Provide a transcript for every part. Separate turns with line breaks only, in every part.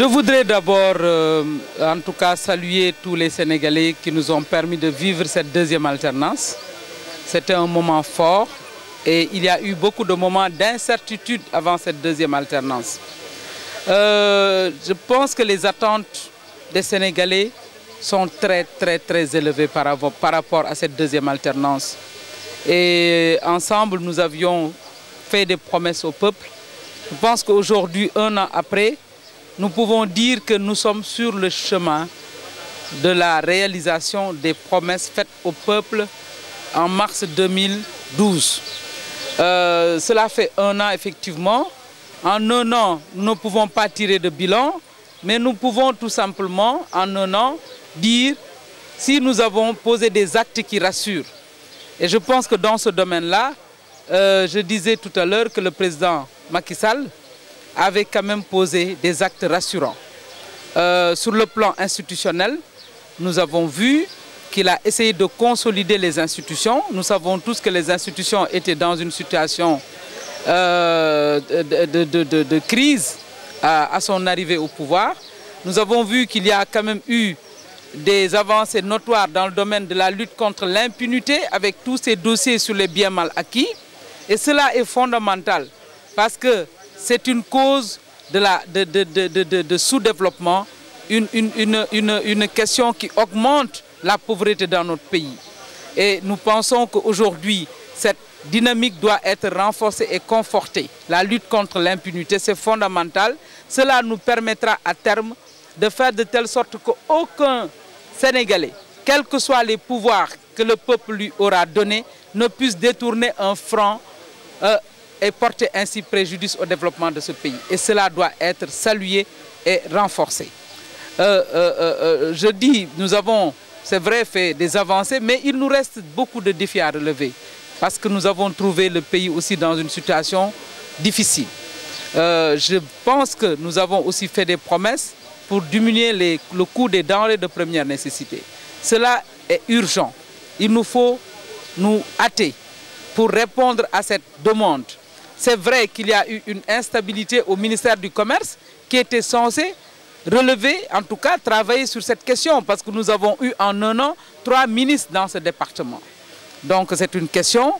Je voudrais d'abord, en tout cas, saluer tous les Sénégalais qui nous ont permis de vivre cette deuxième alternance. C'était un moment fort et il y a eu beaucoup de moments d'incertitude avant cette deuxième alternance. Je pense que les attentes des Sénégalais sont très élevées par rapport à cette deuxième alternance. Et ensemble, nous avions fait des promesses au peuple. Je pense qu'aujourd'hui, un an après, nous pouvons dire que nous sommes sur le chemin de la réalisation des promesses faites au peuple en mars 2012. Cela fait un an effectivement. En un an, nous ne pouvons pas tirer de bilan, mais nous pouvons tout simplement, en un an, dire si nous avons posé des actes qui rassurent. Et je pense que dans ce domaine-là, je disais tout à l'heure que le président Macky Sall avait quand même posé des actes rassurants. Sur le plan institutionnel, nous avons vu qu'il a essayé de consolider les institutions. Nous savons tous que les institutions étaient dans une situation de crise à son arrivée au pouvoir. Nous avons vu qu'il y a quand même eu des avancées notoires dans le domaine de la lutte contre l'impunité avec tous ces dossiers sur les biens mal acquis. Et cela est fondamental parce que c'est une cause de sous-développement, une question qui augmente la pauvreté dans notre pays. Et nous pensons qu'aujourd'hui, cette dynamique doit être renforcée et confortée. La lutte contre l'impunité, c'est fondamental. Cela nous permettra à terme de faire de telle sorte qu'aucun Sénégalais, quels que soient les pouvoirs que le peuple lui aura donnés, ne puisse détourner un franc et porter ainsi préjudice au développement de ce pays. Et cela doit être salué et renforcé. Je dis, nous avons, c'est vrai, fait des avancées, mais il nous reste beaucoup de défis à relever. Parce que nous avons trouvé le pays aussi dans une situation difficile. Je pense que nous avons aussi fait des promesses pour diminuer le coût des denrées de première nécessité. Cela est urgent. Il nous faut nous hâter pour répondre à cette demande. C'est vrai qu'il y a eu une instabilité au ministère du Commerce qui était censé relever, en tout cas travailler sur cette question, parce que nous avons eu en un an 3 ministres dans ce département. Donc c'est une question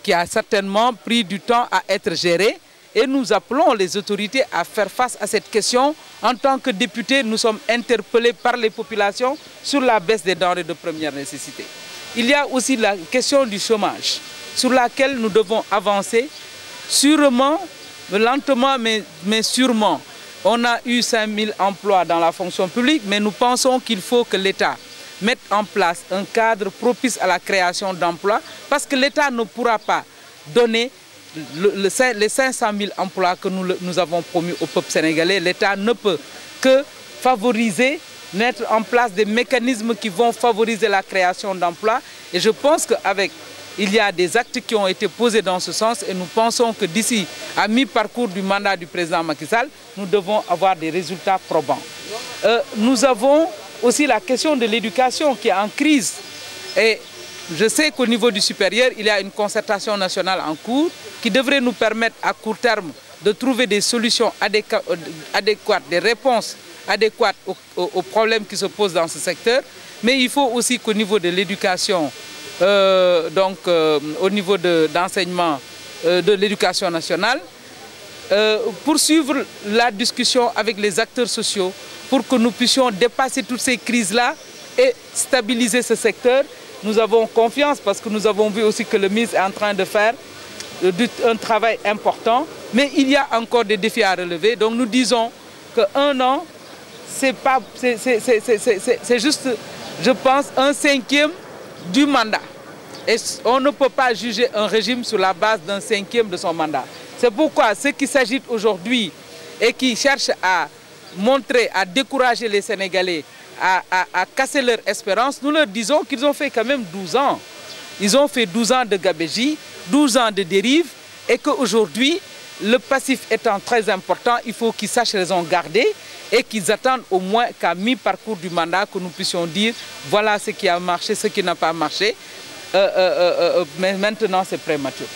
qui a certainement pris du temps à être gérée et nous appelons les autorités à faire face à cette question. En tant que députés, nous sommes interpellés par les populations sur la baisse des denrées de première nécessité. Il y a aussi la question du chômage, sur laquelle nous devons avancer sûrement, lentement mais sûrement. On a eu 5000 emplois dans la fonction publique, mais nous pensons qu'il faut que l'État mette en place un cadre propice à la création d'emplois, parce que l'État ne pourra pas donner les 500 000 emplois que nous avons promis au peuple sénégalais. L'État ne peut que favoriser, mettre en place des mécanismes qui vont favoriser la création d'emplois. Et je pense qu'il y a des actes qui ont été posés dans ce sens et nous pensons que d'ici à mi-parcours du mandat du président Macky Sall, nous devons avoir des résultats probants. Nous avons aussi la question de l'éducation qui est en crise. Et je sais qu'au niveau du supérieur, il y a une concertation nationale en cours qui devrait nous permettre à court terme de trouver des solutions adéquates, des réponses adéquates aux problèmes qui se posent dans ce secteur. Mais il faut aussi qu'au niveau de l'éducation, au niveau d'enseignement de l'éducation nationale, poursuivre la discussion avec les acteurs sociaux pour que nous puissions dépasser toutes ces crises-là et stabiliser ce secteur. Nous avons confiance parce que nous avons vu aussi que le ministre est en train de faire un travail important, mais il y a encore des défis à relever. Donc nous disons qu'un an, c'est juste, je pense, un 5e du mandat. Et on ne peut pas juger un régime sur la base d'un 5e de son mandat. C'est pourquoi ceux qui s'agitent aujourd'hui et qui cherchent à montrer, à décourager les Sénégalais, à casser leur espérance, nous leur disons qu'ils ont fait quand même 12 ans. Ils ont fait 12 ans de gabégie, 12 ans de dérive, et qu'aujourd'hui, le passif étant très important, il faut qu'ils sachent raison garder et qu'ils attendent au moins qu'à mi-parcours du mandat, que nous puissions dire voilà ce qui a marché, ce qui n'a pas marché. Mais maintenant, c'est prématuré.